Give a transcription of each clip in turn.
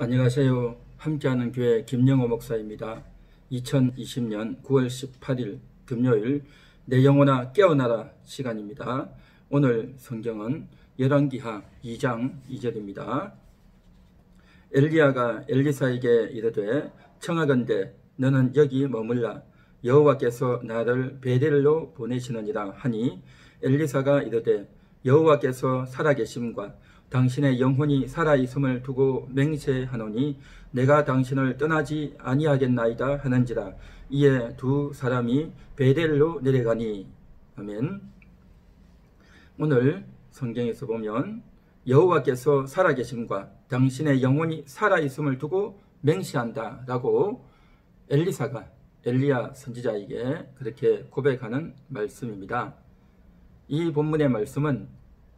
안녕하세요. 함께하는 교회 김영호 목사입니다. 2020년 9월 18일 금요일 내 영혼아 깨어나라 시간입니다. 오늘 성경은 열왕기하 2장 2절입니다. 엘리야가 엘리사에게 이르되 청하건대 너는 여기 머물라 여호와께서 나를 베델로 보내시느니라 하니 엘리사가 이르되 여호와께서 살아계심과 당신의 영혼이 살아있음을 두고 맹세하노니 내가 당신을 떠나지 아니하겠나이다 하는지라. 이에 두 사람이 베델로 내려가니. 아멘. 오늘 성경에서 보면 여호와께서 살아계심과 당신의 영혼이 살아있음을 두고 맹세한다 라고 엘리사가 엘리야 선지자에게 그렇게 고백하는 말씀입니다. 이 본문의 말씀은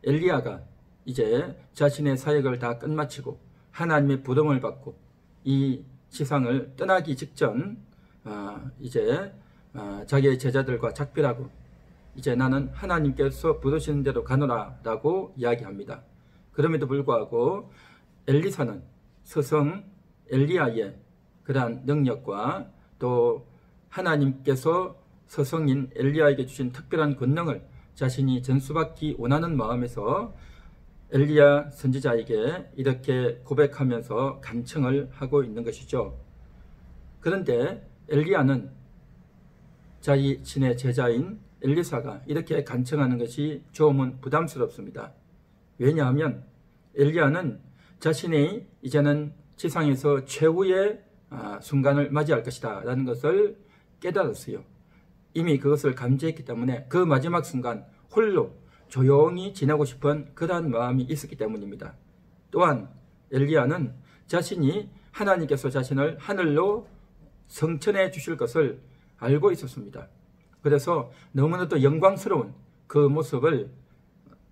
엘리야가 이제 자신의 사역을 다 끝마치고 하나님의 부름을 받고 이 지상을 떠나기 직전 이제 자기의 제자들과 작별하고 이제 나는 하나님께서 부르시는 대로 가노라 라고 이야기합니다. 그럼에도 불구하고 엘리사는 스승 엘리야의 그러한 능력과 또 하나님께서 스승인 엘리야에게 주신 특별한 권능을 자신이 전수받기 원하는 마음에서 엘리야 선지자에게 이렇게 고백하면서 간청을 하고 있는 것이죠. 그런데 엘리야는 자신의 제자인 엘리사가 이렇게 간청하는 것이 조금은 부담스럽습니다. 왜냐하면 엘리야는 자신이 이제는 지상에서 최후의 순간을 맞이할 것이다 라는 것을 깨달았어요. 이미 그것을 감지했기 때문에 그 마지막 순간 홀로 조용히 지내고 싶은 그러한 마음이 있었기 때문입니다. 또한 엘리야는 자신이 하나님께서 자신을 하늘로 성천해 주실 것을 알고 있었습니다. 그래서 너무나도 영광스러운 그 모습을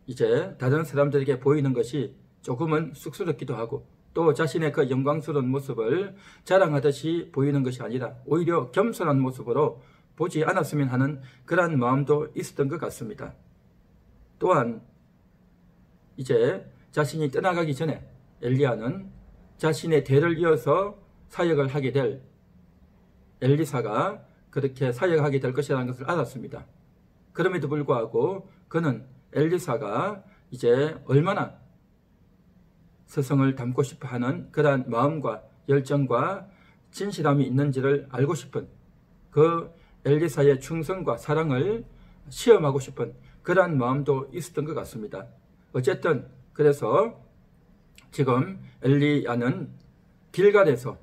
이제 다른 사람들에게 보이는 것이 조금은 쑥스럽기도 하고 또 자신의 그 영광스러운 모습을 자랑하듯이 보이는 것이 아니라 오히려 겸손한 모습으로 보지 않았으면 하는 그러한 마음도 있었던 것 같습니다. 또한 이제 자신이 떠나가기 전에 엘리야는 자신의 대를 이어서 사역을 하게 될 엘리사가 그렇게 사역하게 될 것이라는 것을 알았습니다. 그럼에도 불구하고 그는 엘리사가 이제 얼마나 스승을 닮고 싶어 하는 그러한 마음과 열정과 진실함이 있는지를 알고 싶은 그 엘리사의 충성과 사랑을 시험하고 싶은 그러한 마음도 있었던 것 같습니다. 어쨌든 그래서 지금 엘리야는 길갈에서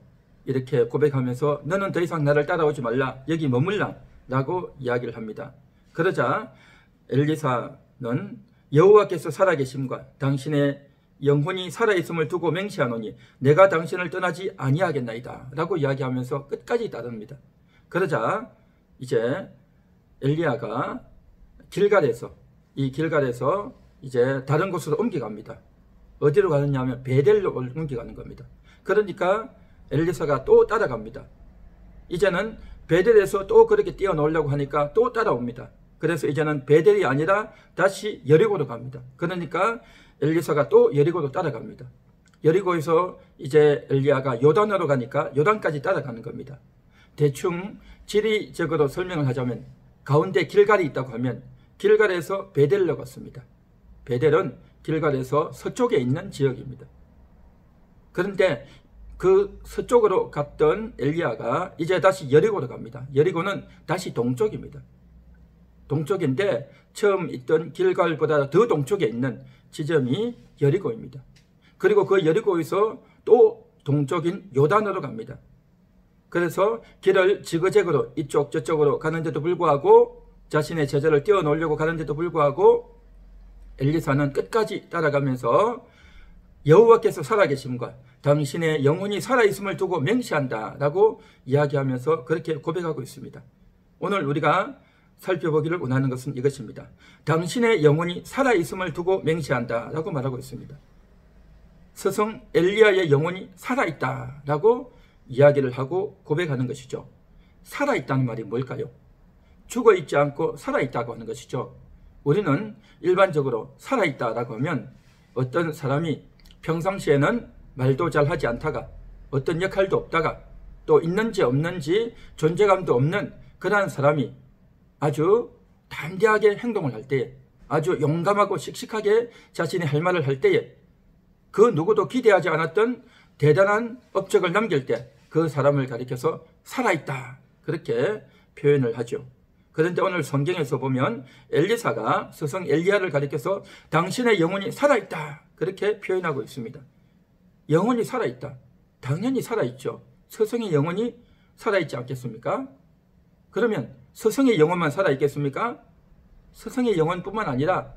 이렇게 고백하면서 너는 더 이상 나를 따라오지 말라 여기 머물라 라고 이야기를 합니다. 그러자 엘리사는 여호와께서 살아계심과 당신의 영혼이 살아있음을 두고 맹세하노니 내가 당신을 떠나지 아니하겠나이다 라고 이야기하면서 끝까지 따릅니다. 그러자 이제 엘리야가 길갈에서 이제 다른 곳으로 옮겨갑니다. 어디로 가느냐 하면 베델로 옮겨가는 겁니다. 그러니까 엘리사가 또 따라갑니다. 이제는 베델에서 또 그렇게 뛰어놀려고 하니까 또 따라옵니다. 그래서 이제는 베델이 아니라 다시 여리고로 갑니다. 그러니까 엘리사가 또 여리고로 따라갑니다. 여리고에서 이제 엘리야가 요단으로 가니까 요단까지 따라가는 겁니다. 대충 지리적으로 설명을 하자면 가운데 길갈이 있다고 하면 길갈에서 베델로 갔습니다. 베델은 길갈에서 서쪽에 있는 지역입니다. 그런데 그 서쪽으로 갔던 엘리야가 이제 다시 여리고로 갑니다. 여리고는 다시 동쪽입니다. 동쪽인데 처음 있던 길갈보다 더 동쪽에 있는 지점이 여리고입니다. 그리고 그 여리고에서 또 동쪽인 요단으로 갑니다. 그래서 길을 지그재그로 이쪽 저쪽으로 가는데도 불구하고 자신의 제자를 띄워놓으려고 가는데도 불구하고 엘리사는 끝까지 따라가면서 여호와께서 살아계심과 당신의 영혼이 살아있음을 두고 맹세한다 라고 이야기하면서 그렇게 고백하고 있습니다. 오늘 우리가 살펴보기를 원하는 것은 이것입니다. 당신의 영혼이 살아있음을 두고 맹세한다 라고 말하고 있습니다. 스승 엘리야의 영혼이 살아있다 라고 이야기를 하고 고백하는 것이죠. 살아있다는 말이 뭘까요? 죽어있지 않고 살아있다고 하는 것이죠. 우리는 일반적으로 살아있다라고 하면 어떤 사람이 평상시에는 말도 잘 하지 않다가 어떤 역할도 없다가 또 있는지 없는지 존재감도 없는 그러한 사람이 아주 담대하게 행동을 할 때에, 아주 용감하고 씩씩하게 자신이 할 말을 할 때에, 그 누구도 기대하지 않았던 대단한 업적을 남길 때 그 사람을 가리켜서 살아있다, 그렇게 표현을 하죠. 그런데 오늘 성경에서 보면 엘리사가 스승 엘리야를 가리켜서 당신의 영혼이 살아있다, 그렇게 표현하고 있습니다. 영혼이 살아있다. 당연히 살아있죠. 스승의 영혼이 살아있지 않겠습니까? 그러면 스승의 영혼만 살아있겠습니까? 스승의 영혼뿐만 아니라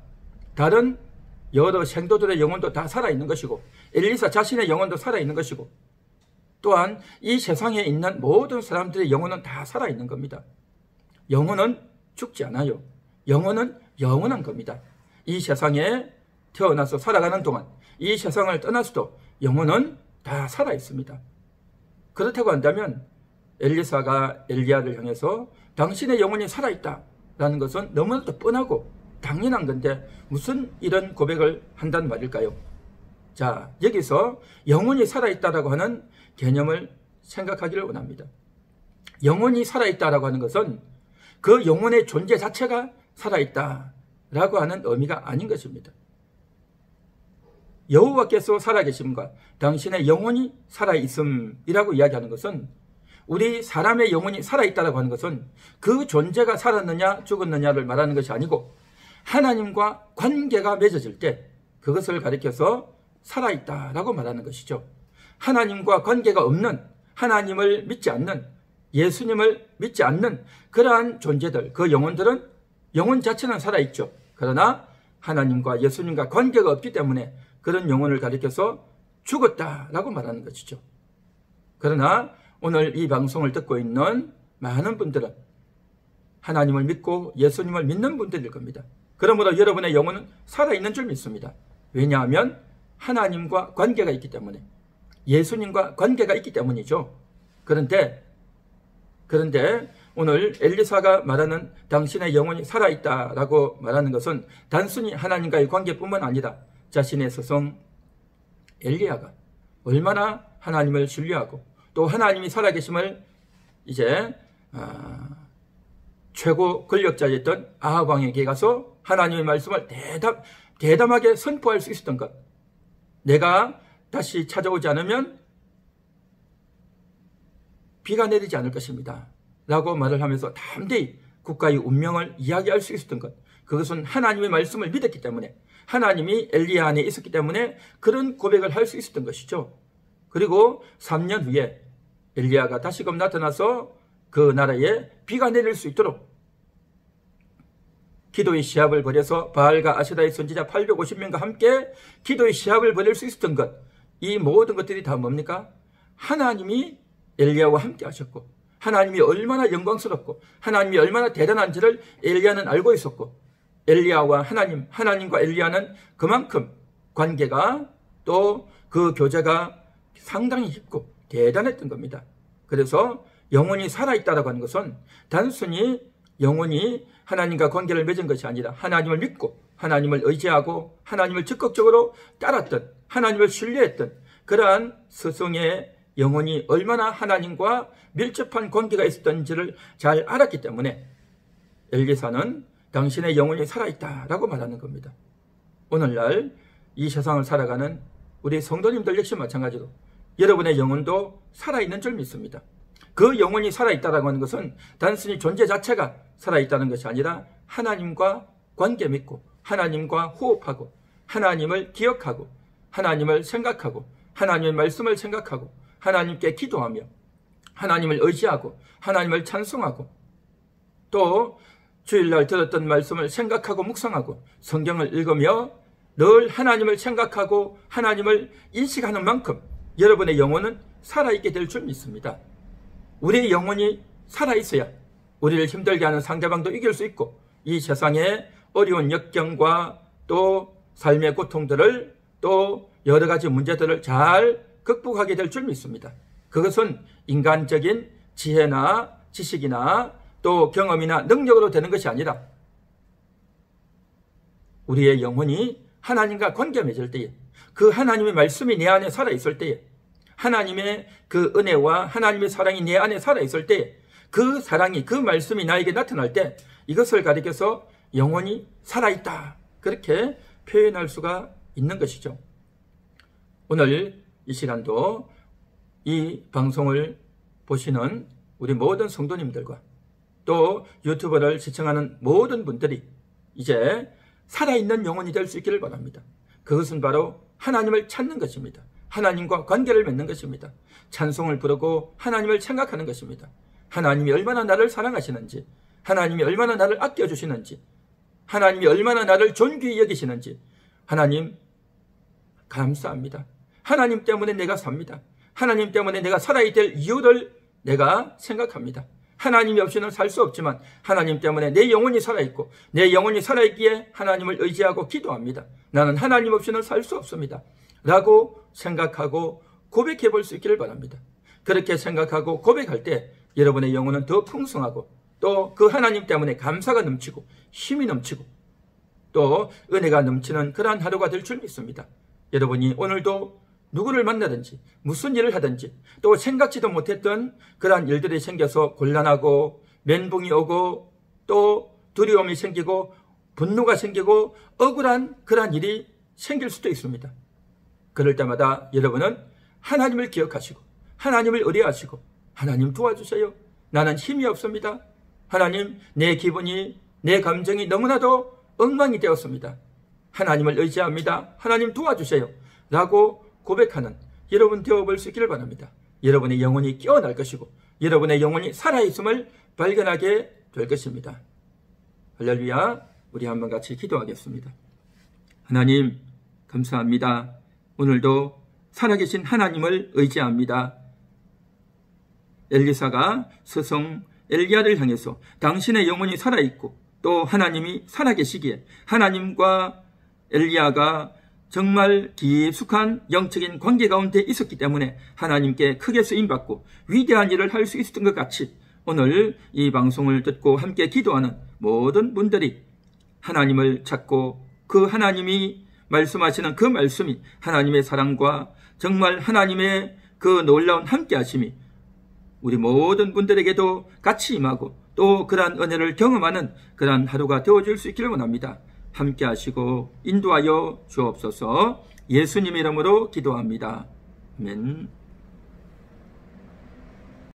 다른 여러 생도들의 영혼도 다 살아있는 것이고, 엘리사 자신의 영혼도 살아있는 것이고, 또한 이 세상에 있는 모든 사람들의 영혼은 다 살아있는 겁니다. 영혼은 죽지 않아요. 영혼은 영원한 겁니다. 이 세상에 태어나서 살아가는 동안, 이 세상을 떠나서도 영혼은 다 살아있습니다. 그렇다고 한다면 엘리사가 엘리야를 향해서 당신의 영혼이 살아있다 라는 것은 너무나도 뻔하고 당연한 건데 무슨 이런 고백을 한단 말일까요? 자, 여기서 영혼이 살아있다라고 하는 개념을 생각하기를 원합니다. 영혼이 살아있다라고 하는 것은 그 영혼의 존재 자체가 살아있다라고 하는 의미가 아닌 것입니다. 여호와께서 살아계심과 당신의 영혼이 살아있음이라고 이야기하는 것은, 우리 사람의 영혼이 살아있다라고 하는 것은 그 존재가 살았느냐 죽었느냐를 말하는 것이 아니고 하나님과 관계가 맺어질 때 그것을 가리켜서 살아있다라고 말하는 것이죠. 하나님과 관계가 없는, 하나님을 믿지 않는, 예수님을 믿지 않는 그러한 존재들, 그 영혼들은 영혼 자체는 살아있죠. 그러나 하나님과 예수님과 관계가 없기 때문에 그런 영혼을 가리켜서 죽었다라고 말하는 것이죠. 그러나 오늘 이 방송을 듣고 있는 많은 분들은 하나님을 믿고 예수님을 믿는 분들일 겁니다. 그러므로 여러분의 영혼은 살아있는 줄 믿습니다. 왜냐하면 하나님과 관계가 있기 때문에, 예수님과 관계가 있기 때문이죠. 그런데 오늘 엘리사가 말하는 당신의 영혼이 살아있다라고 말하는 것은 단순히 하나님과의 관계뿐만 아니라 자신의 스승 엘리야가 얼마나 하나님을 신뢰하고 또 하나님이 살아계심을 이제 최고 권력자였던 아합 왕에게 가서 하나님의 말씀을 대담하게 선포할 수 있었던 것. 내가 다시 찾아오지 않으면 비가 내리지 않을 것입니다 라고 말을 하면서 담대히 국가의 운명을 이야기할 수 있었던 것. 그것은 하나님의 말씀을 믿었기 때문에, 하나님이 엘리야 안에 있었기 때문에 그런 고백을 할 수 있었던 것이죠. 그리고 3년 후에 엘리야가 다시금 나타나서 그 나라에 비가 내릴 수 있도록 기도의 시합을 벌여서 바알과 아세라의 선지자 850명과 함께 기도의 시합을 벌일 수 있었던 것. 이 모든 것들이 다 뭡니까? 하나님이 엘리야와 함께 하셨고, 하나님이 얼마나 영광스럽고 하나님이 얼마나 대단한지를 엘리야는 알고 있었고, 엘리야와 하나님과 엘리야는 그만큼 관계가 또 그 교제가 상당히 깊고 대단했던 겁니다. 그래서 영혼이 살아있다라고 하는 것은 단순히 영혼이 하나님과 관계를 맺은 것이 아니라 하나님을 믿고 하나님을 의지하고 하나님을 적극적으로 따랐던, 하나님을 신뢰했던 그러한 스승의 영혼이 얼마나 하나님과 밀접한 관계가 있었던지를 잘 알았기 때문에 엘리사는 당신의 영혼이 살아있다라고 말하는 겁니다. 오늘날 이 세상을 살아가는 우리 성도님들 역시 마찬가지로 여러분의 영혼도 살아있는 줄 믿습니다. 그 영혼이 살아있다라고 하는 것은 단순히 존재 자체가 살아있다는 것이 아니라 하나님과 관계 맺고 하나님과 호흡하고 하나님을 기억하고 하나님을 생각하고 하나님의 말씀을 생각하고 하나님께 기도하며 하나님을 의지하고 하나님을 찬송하고 또 주일날 들었던 말씀을 생각하고 묵상하고 성경을 읽으며 늘 하나님을 생각하고 하나님을 인식하는 만큼 여러분의 영혼은 살아있게 될 줄 믿습니다. 우리의 영혼이 살아있어야 우리를 힘들게 하는 상대방도 이길 수 있고 이 세상의 어려운 역경과 또 삶의 고통들을 또 여러 가지 문제들을 잘 극복하게 될 줄 믿습니다. 그것은 인간적인 지혜나 지식이나 또 경험이나 능력으로 되는 것이 아니라 우리의 영혼이 하나님과 관계 맺을 때에 그 하나님의 말씀이 내 안에 살아있을 때에, 하나님의 그 은혜와 하나님의 사랑이 내 안에 살아있을 때에, 그 사랑이, 그 말씀이 나에게 나타날 때 이것을 가리켜서 영혼이 살아있다, 그렇게 표현할 수가 있는 것이죠. 오늘 이 시간도 이 방송을 보시는 우리 모든 성도님들과 또 유튜브를 시청하는 모든 분들이 이제 살아있는 영혼이 될 수 있기를 바랍니다. 그것은 바로 하나님을 찾는 것입니다. 하나님과 관계를 맺는 것입니다. 찬송을 부르고 하나님을 생각하는 것입니다. 하나님이 얼마나 나를 사랑하시는지, 하나님이 얼마나 나를 아껴주시는지, 하나님이 얼마나 나를 존귀히 여기시는지, 하나님 감사합니다. 하나님 때문에 내가 삽니다. 하나님 때문에 내가 살아야 될 이유를 내가 생각합니다. 하나님이 없이는 살 수 없지만 하나님 때문에 내 영혼이 살아있고, 내 영혼이 살아있기에 하나님을 의지하고 기도합니다. 나는 하나님 없이는 살 수 없습니다 라고 생각하고 고백해 볼 수 있기를 바랍니다. 그렇게 생각하고 고백할 때 여러분의 영혼은 더 풍성하고, 또 그 하나님 때문에 감사가 넘치고 힘이 넘치고 또 은혜가 넘치는 그러한 하루가 될 줄 믿습니다. 여러분이 오늘도 누구를 만나든지 무슨 일을 하든지 또 생각지도 못했던 그러한 일들이 생겨서 곤란하고 멘붕이 오고 또 두려움이 생기고 분노가 생기고 억울한 그러한 일이 생길 수도 있습니다. 그럴 때마다 여러분은 하나님을 기억하시고 하나님을 의뢰하시고, 하나님 도와주세요. 나는 힘이 없습니다. 하나님, 내 기분이, 내 감정이 너무나도 엉망이 되었습니다. 하나님을 의지합니다. 하나님 도와주세요 라고 고백하는 여러분 되어볼 수 있기를 바랍니다. 여러분의 영혼이 깨어날 것이고 여러분의 영혼이 살아있음을 발견하게 될 것입니다. 할렐루야. 우리 한번 같이 기도하겠습니다. 하나님 감사합니다. 오늘도 살아계신 하나님을 의지합니다. 엘리사가 스승 엘리야를 향해서 당신의 영혼이 살아있고 또 하나님이 살아계시기에 하나님과 엘리야가 정말 깊숙한 영적인 관계 가운데 있었기 때문에 하나님께 크게 쓰임받고 위대한 일을 할 수 있었던 것 같이, 오늘 이 방송을 듣고 함께 기도하는 모든 분들이 하나님을 찾고 그 하나님이 말씀하시는 그 말씀이 하나님의 사랑과 정말 하나님의 그 놀라운 함께 하심이 우리 모든 분들에게도 같이 임하고 또 그러한 은혜를 경험하는 그러한 하루가 되어줄 수 있기를 원합니다. 함께 하시고 인도하여 주옵소서. 예수님 이름으로 기도합니다. 아멘.